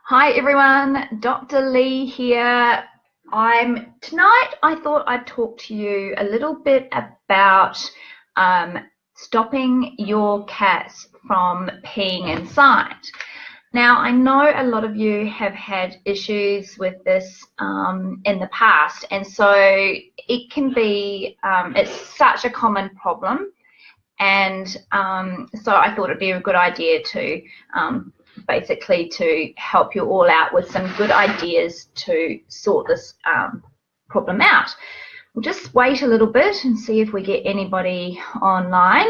Hi everyone, Dr. Leigh here. Tonight I thought I'd talk to you a little bit about stopping your cats from peeing inside. Now, I know a lot of you have had issues with this in the past, and so it can be, it's such a common problem, and so I thought it'd be a good idea to basically to help you all out with some good ideas to sort this problem out. We'll just wait a little bit and see if we get anybody online.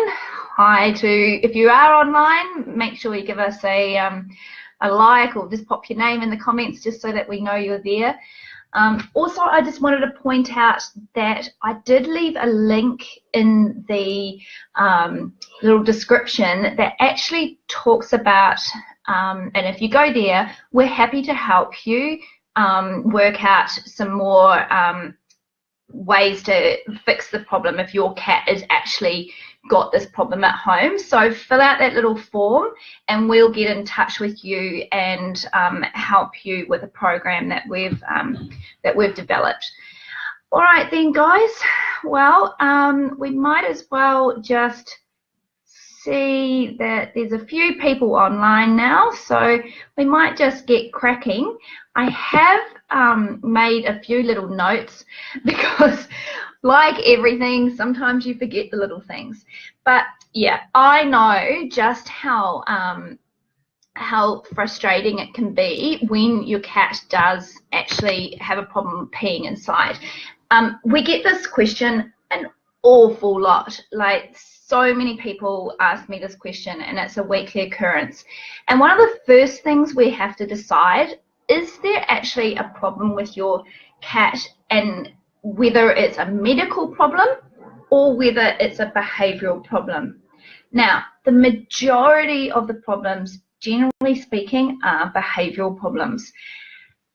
Hi to, if you are online, make sure you give us a like, or just pop your name in the comments just so that we know you're there. Also, I just wanted to point out that I did leave a link in the little description that actually talks about, and if you go there, we're happy to help you work out some more ways to fix the problem if your cat has actually got this problem at home. So fill out that little form and we'll get in touch with you and help you with a program that we've developed. All right then, guys. Well, we might as well just see that there's a few people online now, so we might just get cracking. I have made a few little notes because, like everything, sometimes you forget the little things. But yeah, I know just how frustrating it can be when your cat does actually have a problem peeing inside. We get this question an awful lot. Like, so many people ask me this question, and it's a weekly occurrence. And one of the first things we have to decide, is there actually a problem with your cat, and whether it's a medical problem or whether it's a behavioral problem. Now, the majority of the problems, generally speaking, are behavioral problems.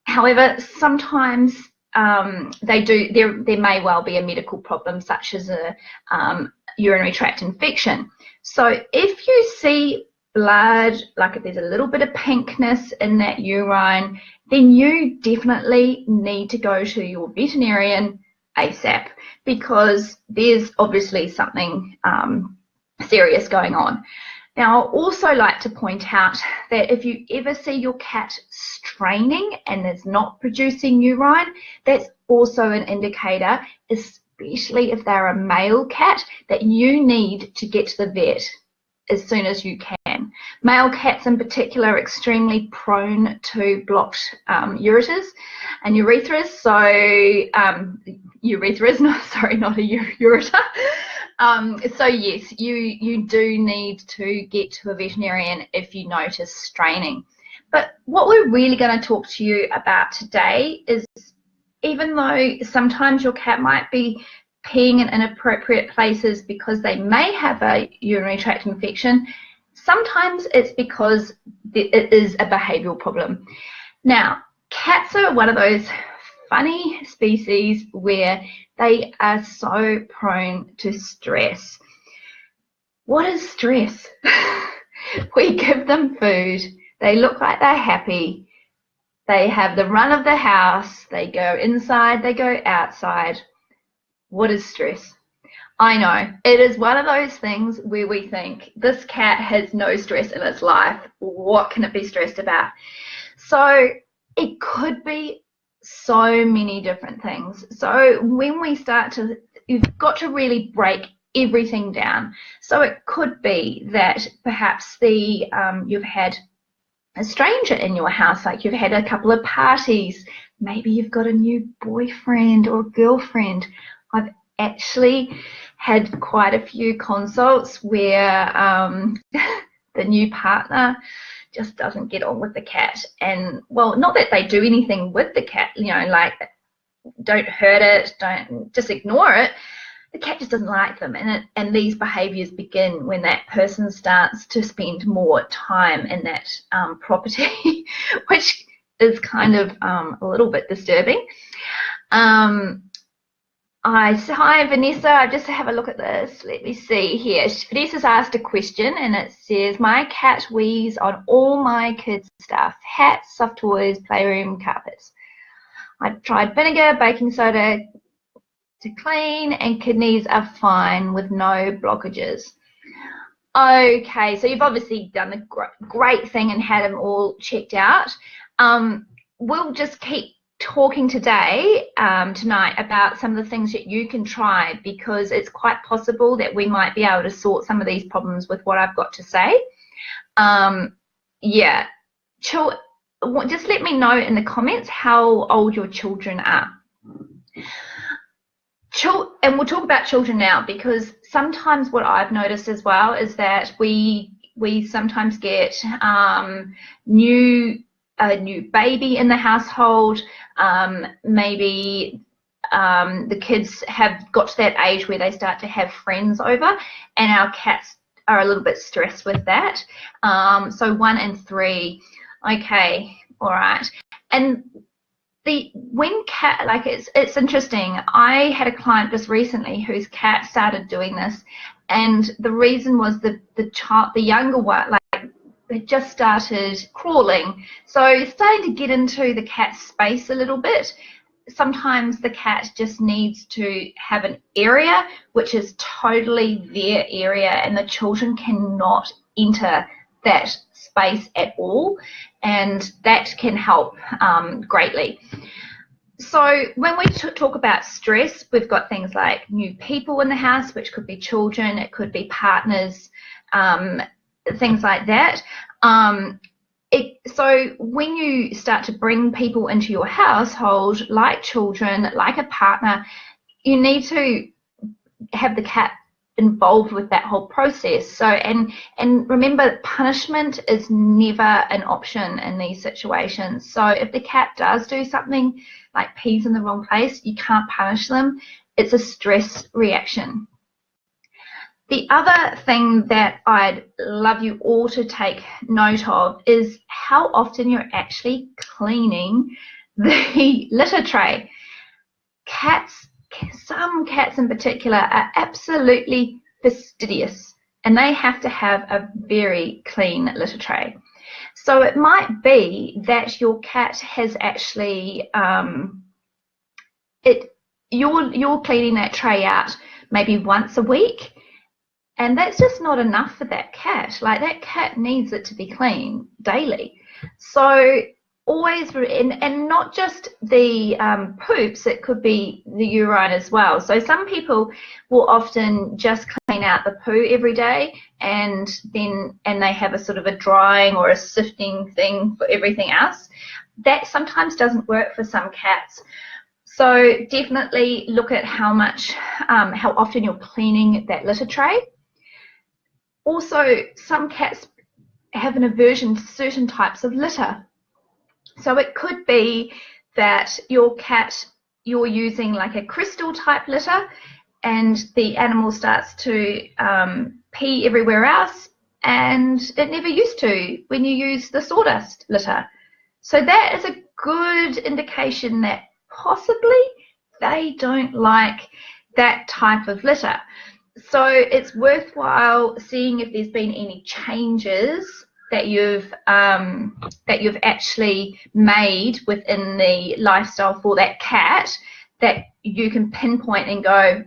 However, sometimes there may well be a medical problem, such as a urinary tract infection. So if you see blood, like if there's a little bit of pinkness in that urine, then you definitely need to go to your veterinarian ASAP, because there's obviously something serious going on. Now, I also like to point out that if you ever see your cat straining and is not producing urine, that's also an indicator, especially if they're a male cat, that you need to get to the vet as soon as you can. Male cats in particular are extremely prone to blocked ureters and urethras, so urethras, no, sorry, not a ureter. So yes, you do need to get to a veterinarian if you notice straining. But what we're really going to talk to you about today is, even though sometimes your cat might be peeing in inappropriate places because they may have a urinary tract infection, sometimes it's because it is a behavioral problem. Now, cats are one of those funny species where they are so prone to stress. What is stress? We give them food, they look like they're happy, they have the run of the house, they go inside, they go outside. What is stress? I know, it is one of those things where we think, this cat has no stress in its life, what can it be stressed about? So it could be so many different things. So when we start to, you've got to really break everything down. So it could be that perhaps you've had a stranger in your house, like you've had a couple of parties, maybe you've got a new boyfriend or girlfriend. I've actually had quite a few consults where the new partner just doesn't get on with the cat, and well, not that they do anything with the cat, you know, like don't hurt it, don't just ignore it. The cat just doesn't like them, and these behaviours begin when that person starts to spend more time in that property, which is kind of a little bit disturbing. Hi Vanessa, I just have a look at this. Let me see here. Vanessa's asked a question and it says, my cat wheezes on all my kids' stuff, hats, soft toys, playroom, carpets. I've tried vinegar, baking soda to clean, and kidneys are fine with no blockages. Okay, so you've obviously done a great thing and had them all checked out. We'll just keep talking today, tonight, about some of the things that you can try, because it's quite possible that we might be able to sort some of these problems with what I've got to say. Yeah, just let me know in the comments how old your children are. And we'll talk about children now, because sometimes what I've noticed as well is that we sometimes get a new baby in the household. Maybe the kids have got to that age where they start to have friends over, and our cats are a little bit stressed with that. So 1 and 3, okay, all right. And it's interesting. I had a client just recently whose cat started doing this, and the reason was the younger one, it just started crawling, so starting to get into the cat's space a little bit. Sometimes the cat just needs to have an area which is totally their area, and the children cannot enter that space at all, and that can help greatly. So when we talk about stress, we've got things like new people in the house, which could be children, it could be partners, things like that. So when you start to bring people into your household, like children, like a partner, you need to have the cat involved with that whole process. So and remember, punishment is never an option in these situations. So if the cat does do something like pees in the wrong place, you can't punish them. It's a stress reaction. The other thing that I'd love you all to take note of is how often you're actually cleaning the litter tray. Some cats in particular are absolutely fastidious, and they have to have a very clean litter tray. So it might be that your cat has actually, you're cleaning that tray out maybe once a week, and that's just not enough for that cat. Like, that cat needs it to be clean daily. So always, and not just the poops, it could be the urine as well. So some people will often just clean out the poo every day, and they have a sort of a drying or a sifting thing for everything else. That sometimes doesn't work for some cats. So definitely look at how often you're cleaning that litter tray. Also, some cats have an aversion to certain types of litter. So it could be that you're using like a crystal type litter, and the animal starts to pee everywhere else, and it never used to when you use the sawdust litter. So that is a good indication that possibly they don't like that type of litter. So it's worthwhile seeing if there's been any changes that you've actually made within the lifestyle for that cat, that you can pinpoint and go,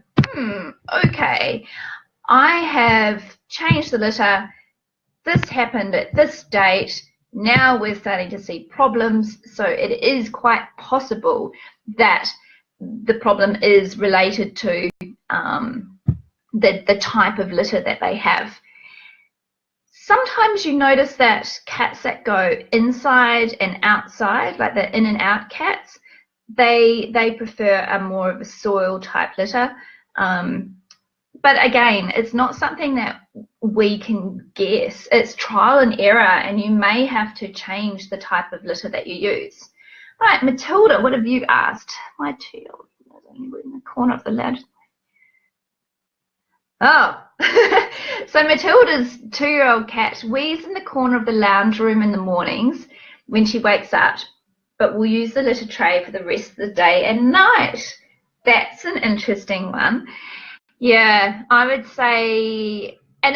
okay, I have changed the litter, this happened at this date, now we're starting to see problems. So it is quite possible that the problem is related to the type of litter that they have. Sometimes you notice that cats that go inside and outside, like the in and out cats, they prefer a more of a soil type litter. But again, it's not something that we can guess. It's trial and error, and you may have to change the type of litter that you use. Right, Matilda, what have you asked? My tail is only in the corner of the lounge. Oh, so Matilda's 2-year-old cat wheezes in the corner of the lounge room in the mornings when she wakes up, but will use the litter tray for the rest of the day and night. That's an interesting one. Yeah, I would say, and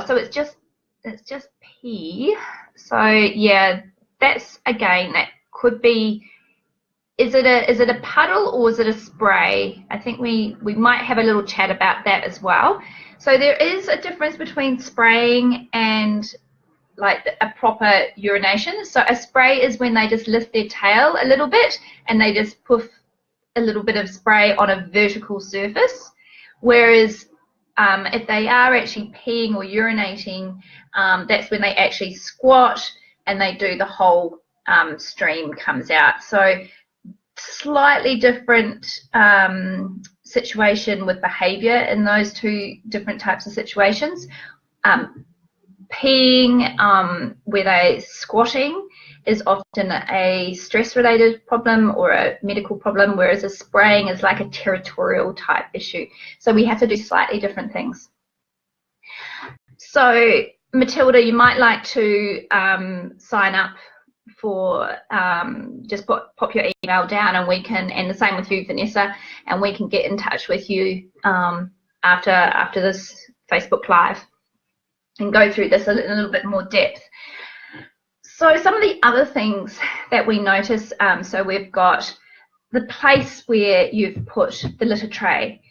so it's just pee. So yeah, that's again, that could be. Is it a puddle or is it a spray? I think we might have a little chat about that as well. So there is a difference between spraying and like a proper urination. So a spray is when they just lift their tail a little bit and they just poof a little bit of spray on a vertical surface. Whereas if they are actually peeing or urinating, that's when they actually squat and they do the whole stream comes out. So slightly different situation with behavior in those two different types of situations. Peeing where they're squatting is often a stress-related problem or a medical problem, whereas a spraying is like a territorial type issue. So we have to do slightly different things. So Matilda, you might like to sign up for just pop your email down, and we can, and the same with you, Vanessa, and we can get in touch with you after this Facebook Live and go through this in a little bit more depth. So some of the other things that we notice, so we've got the place where you've put the litter tray.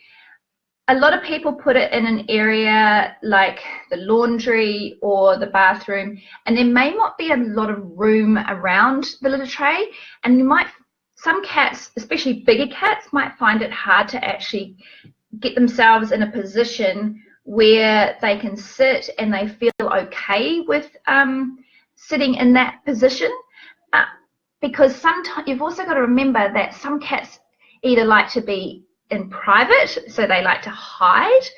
A lot of people put it in an area like the laundry or the bathroom, and there may not be a lot of room around the litter tray, and some cats, especially bigger cats, might find it hard to actually get themselves in a position where they can sit and they feel okay with sitting in that position, because sometimes you've also got to remember that some cats either like to be in private, so they like to hide,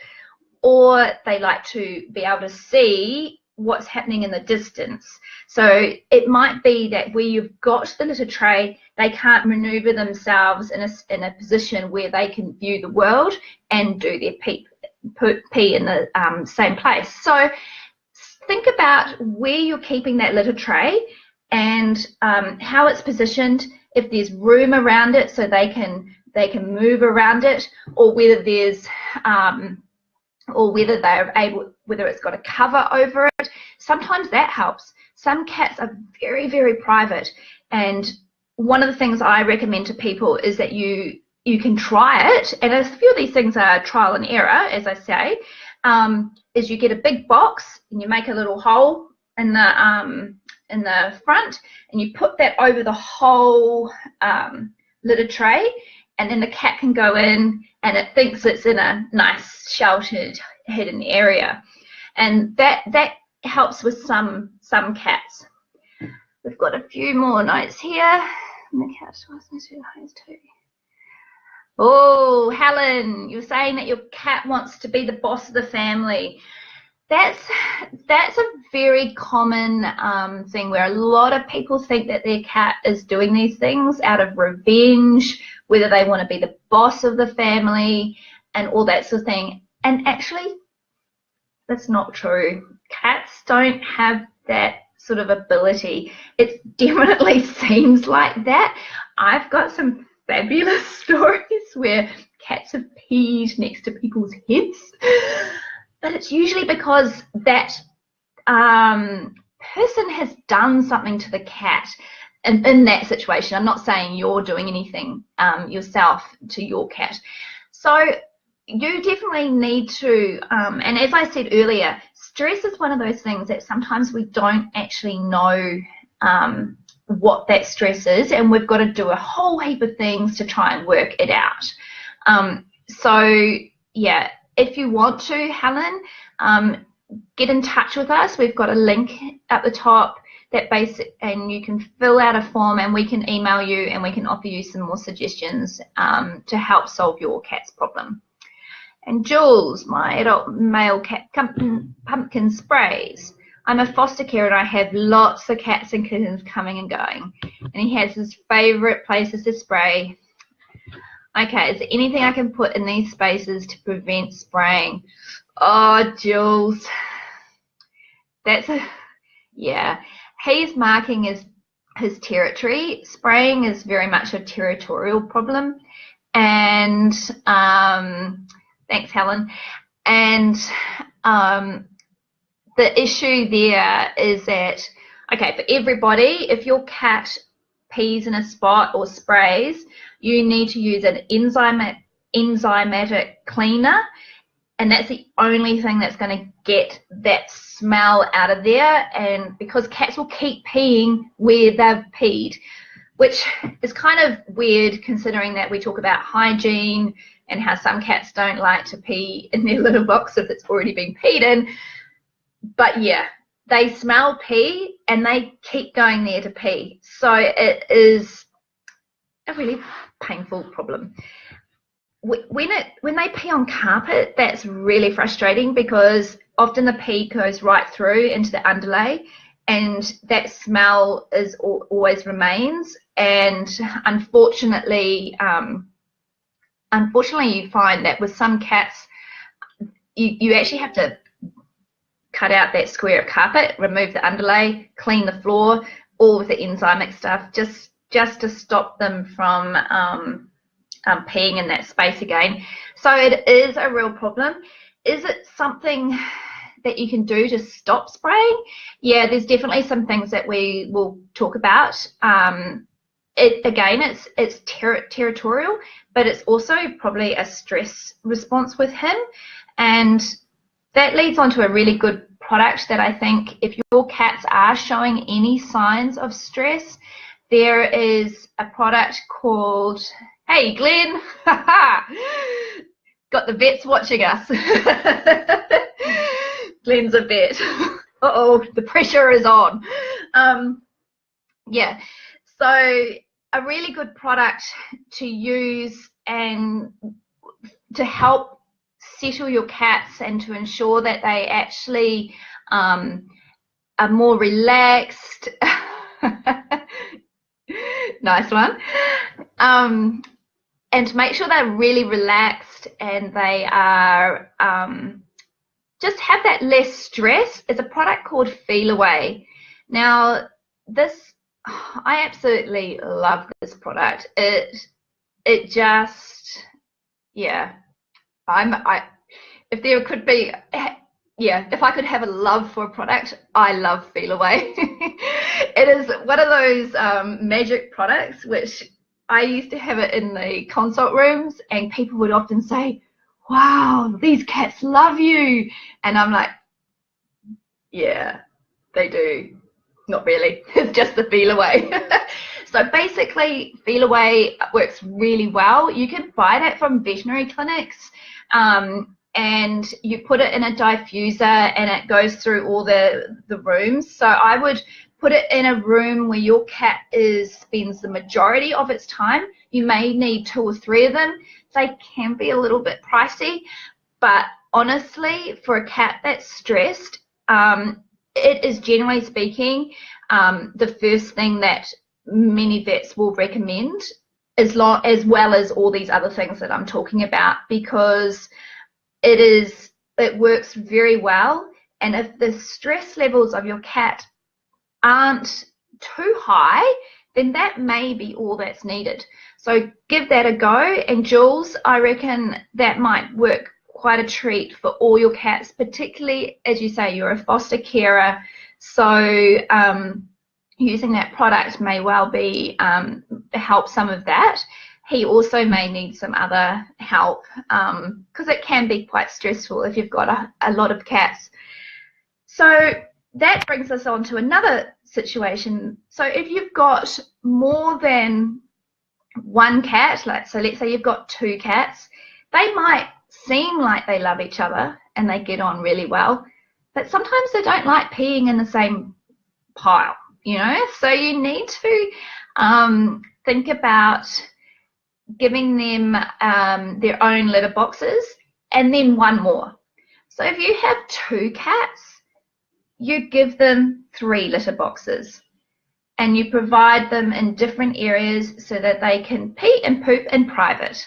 or they like to be able to see what's happening in the distance. So it might be that where you've got the litter tray, they can't maneuver themselves in a position where they can view the world and do their pee in the same place. So think about where you're keeping that litter tray and how it's positioned, if there's room around it so they can move around it, or whether there's whether it's got a cover over it. Sometimes that helps. Some cats are very, very private, and one of the things I recommend to people is that you can try it, and a few of these things are trial and error, as I say, is you get a big box and you make a little hole in the front, and you put that over the whole litter tray, and then the cat can go in and it thinks it's in a nice sheltered hidden area, and that helps with some cats. We've got a few more notes here. And the cat wasn't too high too. Oh, Helen, you're saying that your cat wants to be the boss of the family. That's a very common thing where a lot of people think that their cat is doing these things out of revenge, whether they want to be the boss of the family and all that sort of thing. And actually, that's not true. Cats don't have that sort of ability. It definitely seems like that. I've got some fabulous stories where cats have peed next to people's heads, but it's usually because that person has done something to the cat. And in that situation, I'm not saying you're doing anything yourself to your cat. So you definitely need to, and as I said earlier, stress is one of those things that sometimes we don't actually know what that stress is, and we've got to do a whole heap of things to try and work it out. So yeah, if you want to, Helen, get in touch with us. We've got a link at the top and you can fill out a form, and we can email you and we can offer you some more suggestions to help solve your cat's problem. And Jules, my adult male cat pumpkin sprays. I'm a foster care and I have lots of cats and kittens coming and going, and he has his favourite places to spray. Okay, is there anything I can put in these spaces to prevent spraying? Oh, Jules, yeah. He's marking his territory. Spraying is very much a territorial problem, And thanks, Helen. And the issue there is that, okay, for everybody, if your cat pees in a spot or sprays, you need to use an enzymatic cleaner, and that's the only thing that's going to get that smell out of there. And because cats will keep peeing where they've peed, which is kind of weird considering that we talk about hygiene and how some cats don't like to pee in their litter box if it's already been peed in. But yeah, they smell pee and they keep going there to pee. So it is a really painful problem. When they pee on carpet, that's really frustrating because often the pee goes right through into the underlay, and that smell is always remains. And unfortunately, you find that with some cats, you actually have to cut out that square of carpet, remove the underlay, clean the floor, all with the enzymic stuff, just to stop them from peeing in that space again. So it is a real problem. Is it something that you can do to stop spraying? Yeah, there's definitely some things that we will talk about. It's territorial, but it's also probably a stress response with him, and that leads on to a really good product that I think if your cats are showing any signs of stress, there is a product called, hey Glenn, got the vets watching us. Glenn's a vet. Uh-oh, the pressure is on. Yeah, so a really good product to use and to help settle your cats and to ensure that they actually are more relaxed. Nice one. And to make sure they're really relaxed and they are just have that less stress, is a product called Feliway. Now this, I absolutely love this product. It just, yeah, if there could be, yeah, if I could have a love for a product, I love Feliway. It is one of those magic products which I used to have it in the consult rooms, and people would often say, wow, these cats love you. And I'm like, yeah, they do. Not really. It's just the Feliway. So basically, Feliway works really well. You can buy that from veterinary clinics, and you put it in a diffuser and it goes through all the rooms. So I would put it in a room where your cat spends the majority of its time. You may need 2 or 3 of them. They can be a little bit pricey, but honestly, for a cat that's stressed, it is generally speaking the first thing that many vets will recommend, as well as all these other things that I'm talking about, because it works very well. And if the stress levels of your cat aren't too high, then that may be all that's needed. So give that a go. And Jules, I reckon that might work quite a treat for all your cats, particularly, as you say, you're a foster carer. So using that product may well be help some of that. He also may need some other help because it can be quite stressful if you've got a lot of cats. So that brings us on to another situation. So if you've got more than one cat, so let's say you've got 2 cats, they might seem like they love each other and they get on really well, but sometimes they don't like peeing in the same pile, you know. So you need to think about giving them their own litter boxes and then one more. So if you have 2 cats, you give them 3 litter boxes and you provide them in different areas so that they can pee and poop in private.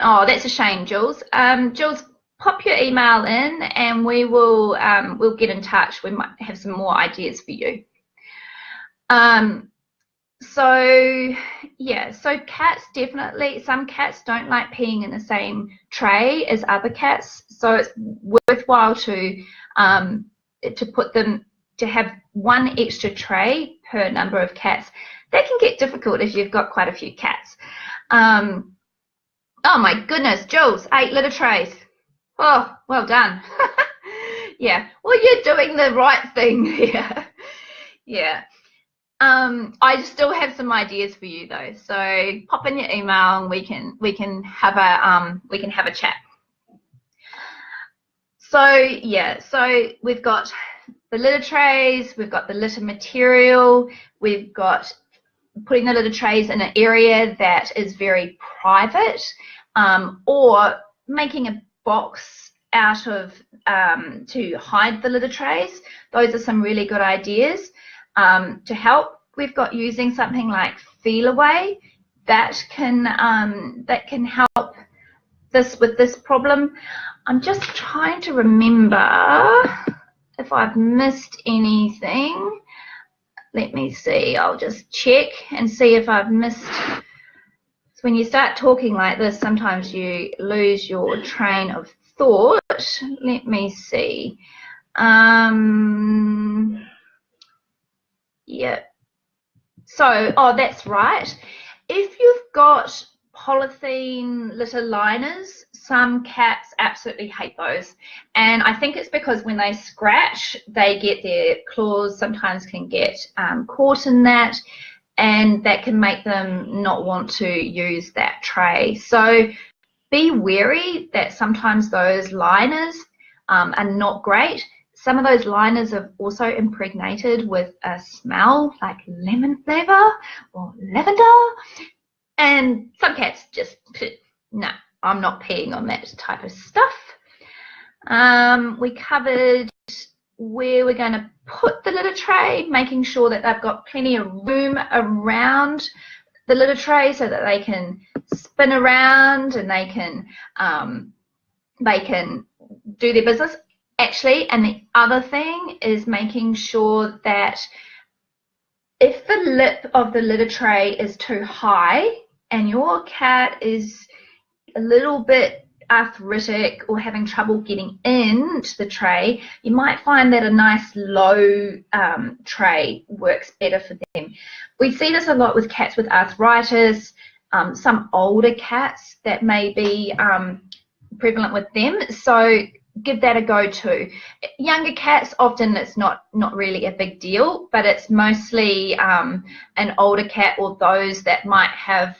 Oh, that's a shame, Jules. Jules, pop your email in and we will we'll get in touch. We might have some more ideas for you. So yeah, so cats definitely, some cats don't like peeing in the same tray as other cats, so it's worthwhile to put them, to have one extra tray per number of cats. That can get difficult if you've got quite a few cats. Oh my goodness, Jules, 8 litter trays. Oh, well done. Yeah, well, you're doing the right thing here. Yeah. I still have some ideas for you though, so pop in your email and we can have a chat. So yeah, so we've got the litter trays, we've got the litter material, we've got putting the litter trays in an area that is very private, or making a box out of to hide the litter trays. Those are some really good ideas. To help, we've got using something like Feliway that can help with this problem. I'm just trying to remember if I've missed anything. Let me see. I'll just check and see if I've missed. When you start talking like this, sometimes you lose your train of thought. Let me see. Yeah. So, oh, that's right. If you've got polythene litter liners, some cats absolutely hate those. And I think it's because when they scratch, they get their claws sometimes can get caught in that, and that can make them not want to use that tray. So be wary that sometimes those liners are not great. Some of those liners are also impregnated with a smell like lemon flavor or lavender, and some cats just, no, I'm not peeing on that type of stuff. We covered where we're going to put the litter tray, making sure that they've got plenty of room around the litter tray so that they can spin around and they can do their business. Actually, and the other thing is making sure that if the lip of the litter tray is too high and your cat is a little bit arthritic or having trouble getting into the tray, you might find that a nice low tray works better for them. We see this a lot with cats with arthritis, some older cats that may be prevalent with them. So give that a go too. Younger cats, often it's not really a big deal, but it's mostly an older cat or those that might have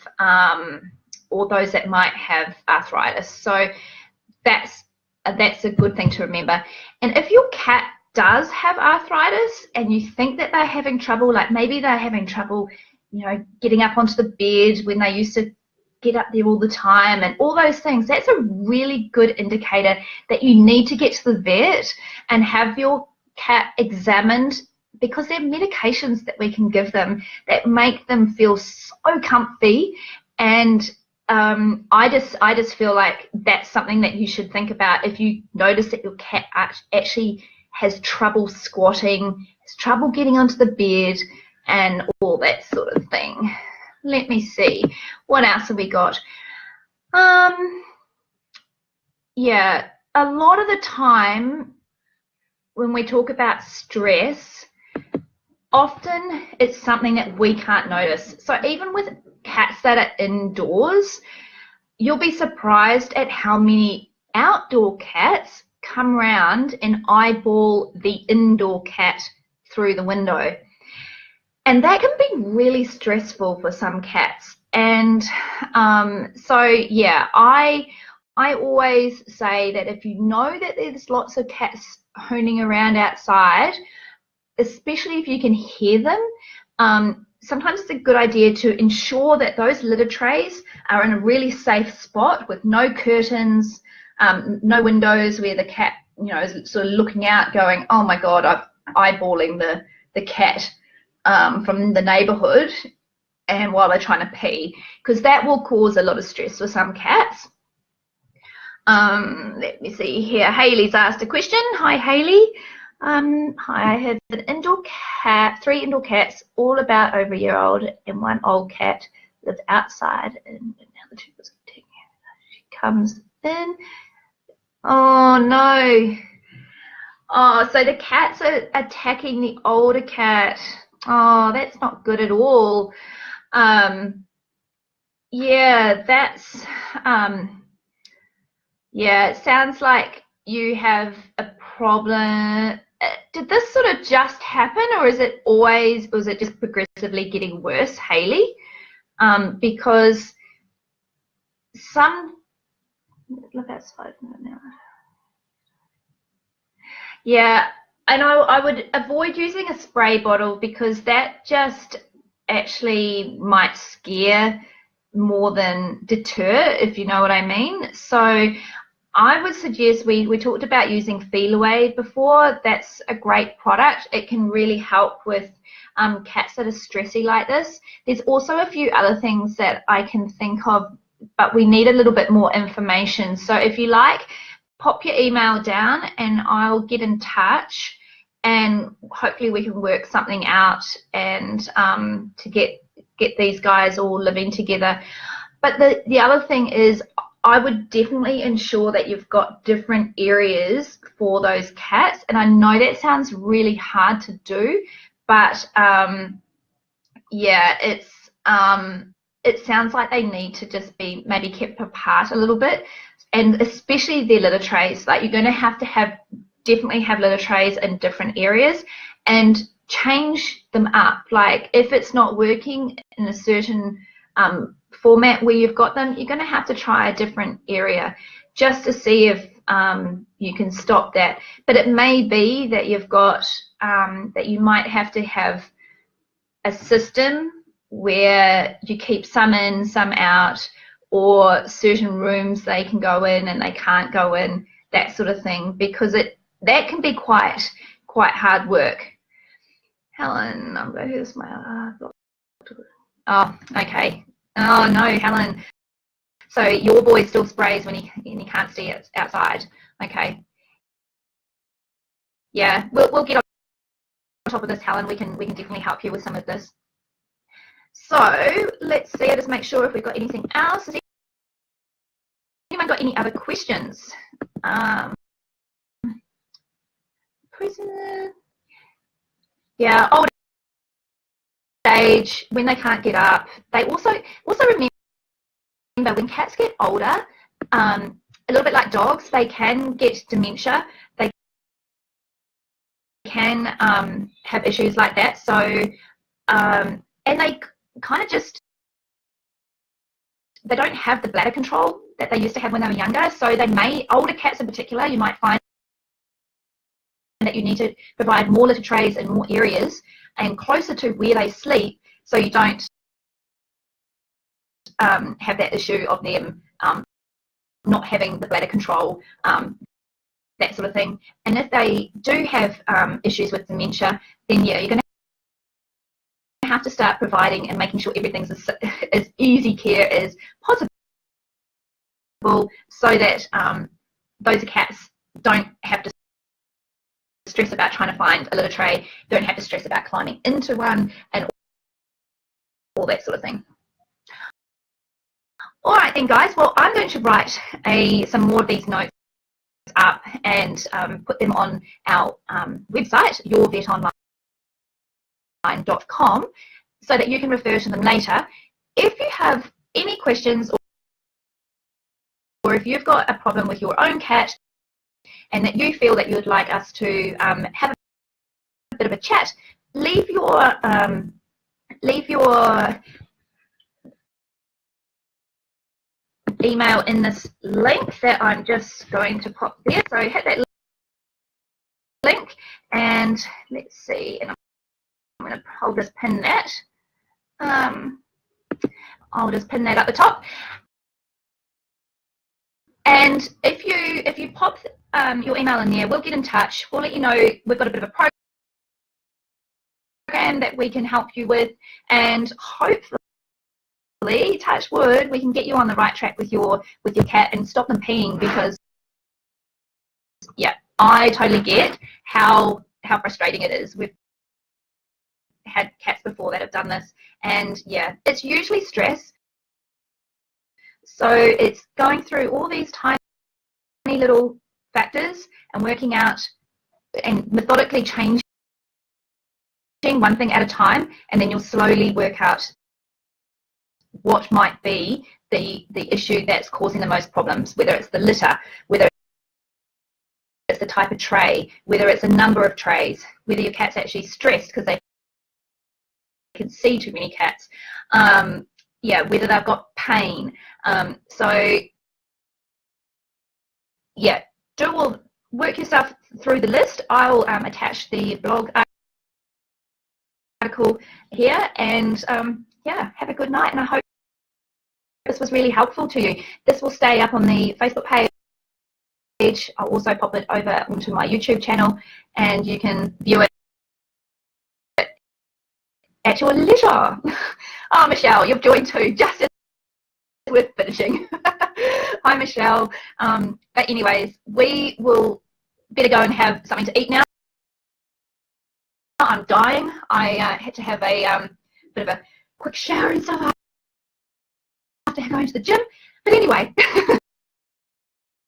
arthritis. So that's a good thing to remember. And if your cat does have arthritis and you think that they're having trouble, like maybe they're having trouble, getting up onto the bed when they used to get up there all the time and all those things, that's a really good indicator that you need to get to the vet and have your cat examined, because there are medications that we can give them that make them feel so comfy. And I just feel like that's something that you should think about if you notice that your cat actually has trouble squatting, has trouble getting onto the bed and all that sort of thing. Let me see, what else have we got? Yeah, a lot of the time when we talk about stress, often it's something that we can't notice. So even with cats that are indoors, you'll be surprised at how many outdoor cats come around and eyeball the indoor cat through the window. And that can be really stressful for some cats. And so, yeah, I always say that if you know that there's lots of cats hooning around outside, especially if you can hear them, sometimes it's a good idea to ensure that those litter trays are in a really safe spot with no curtains, no windows where the cat, is sort of looking out going, oh my God, I'm eyeballing the cat from the neighborhood, and while they're trying to pee, because that will cause a lot of stress for some cats. Let me see here. Haley's asked a question. Hi, Haley. Hi, I have an indoor cat, 3 indoor cats, all about over a year old, and 1 old cat lives outside. And now the 2 was taking her. She comes in. Oh no. Oh, so the cats are attacking the older cat. Oh, that's not good at all. Yeah, that's yeah, it sounds like you have a problem. Did this sort of just happen, or is it always, or is it just progressively getting worse, Hayley? Because some, look outside now. Yeah, and I would avoid using a spray bottle because that just actually might scare more than deter, if you know what I mean. So I would suggest, we talked about using Feliway before. That's a great product. It can really help with cats that are stressy like this. There's also a few other things that I can think of, but we need a little bit more information. So if you like, pop your email down and I'll get in touch, and hopefully we can work something out and to get these guys all living together. But the other thing is, I would definitely ensure that you've got different areas for those cats. And I know that sounds really hard to do, but yeah, it sounds like they need to just be maybe kept apart a little bit, and especially their litter trays. Like, you're going to have definitely have litter trays in different areas and change them up. Like, if it's not working in a certain format where you've got them, you're going to have to try a different area just to see if you can stop that. But it may be that you've got that you might have to have a system where you keep some in, some out, or certain rooms they can go in and they can't go in, that sort of thing, because that can be quite hard work. Helen, who's my oh, okay. Oh no, Helen. So your boy still sprays when he can't see it outside. Okay. Yeah, we'll get on top of this, Helen. We can definitely help you with some of this. So let's see. I'll just make sure if we've got anything else. Has anyone got any other questions? Prison. Yeah, old age, when they can't get up. They also remember, when cats get older, a little bit like dogs, they can get dementia. They can have issues like that. So, and they kind of they don't have the bladder control that they used to have when they were younger. So they may, older cats in particular, you might find that you need to provide more litter trays in more areas and closer to where they sleep, so you don't have that issue of them not having the bladder control, that sort of thing. And if they do have issues with dementia, then yeah, you're going to have to start providing and making sure everything's as easy care as possible, so that those cats don't have to stress about trying to find a litter tray, don't have to stress about climbing into one, and all that sort of thing. All right then, guys. Well, I'm going to write some more of these notes up and put them on our website, yourvetonline.com, so that you can refer to them later. If you have any questions, or if you've got a problem with your own cat and that you feel that you would like us to have a bit of a chat, leave your email in this link that I'm just going to pop there. So hit that link, and let's see, and I'll just pin that. I'll just pin that at the top. And if you pop your email in there, we'll get in touch. We'll let you know we've got a bit of a program that we can help you with, and hopefully, touch wood, we can get you on the right track with your cat and stop them peeing. Because yeah, I totally get how how frustrating it is. We've had cats before that have done this, and yeah, it's usually stress. So it's going through all these tiny little factors and working out and methodically changing one thing at a time, and then you'll slowly work out what might be the issue that's causing the most problems, whether it's the litter, whether it's the type of tray, whether it's a number of trays, whether your cat's actually stressed because they can see too many cats, yeah, whether they've got pain. So yeah, work yourself through the list. I'll attach the blog article here, and yeah, have a good night, and I hope this was really helpful to you. This will stay up on the Facebook page. I'll also pop it over onto my YouTube channel, and you can view it at your leisure. Oh, Michelle, you've joined too, just as we're finishing. Hi, Michelle. But anyways, we will better go and have something to eat now. I'm dying. I had to have a bit of a quick shower and stuff after going to the gym. But anyway,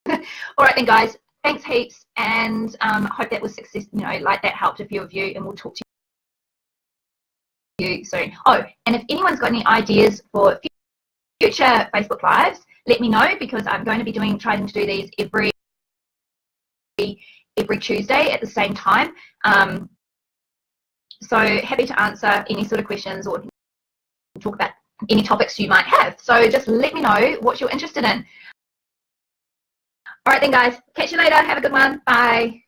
all right then, guys. Thanks heaps, and I hope that was success. You know, like that helped a few of you, and we'll talk to you soon. Oh, and if anyone's got any ideas for future Facebook Lives, let me know, because I'm going to be trying to do these every Tuesday at the same time. So happy to answer any sort of questions or talk about any topics you might have. So just let me know what you're interested in. All right then, guys. Catch you later. Have a good one. Bye.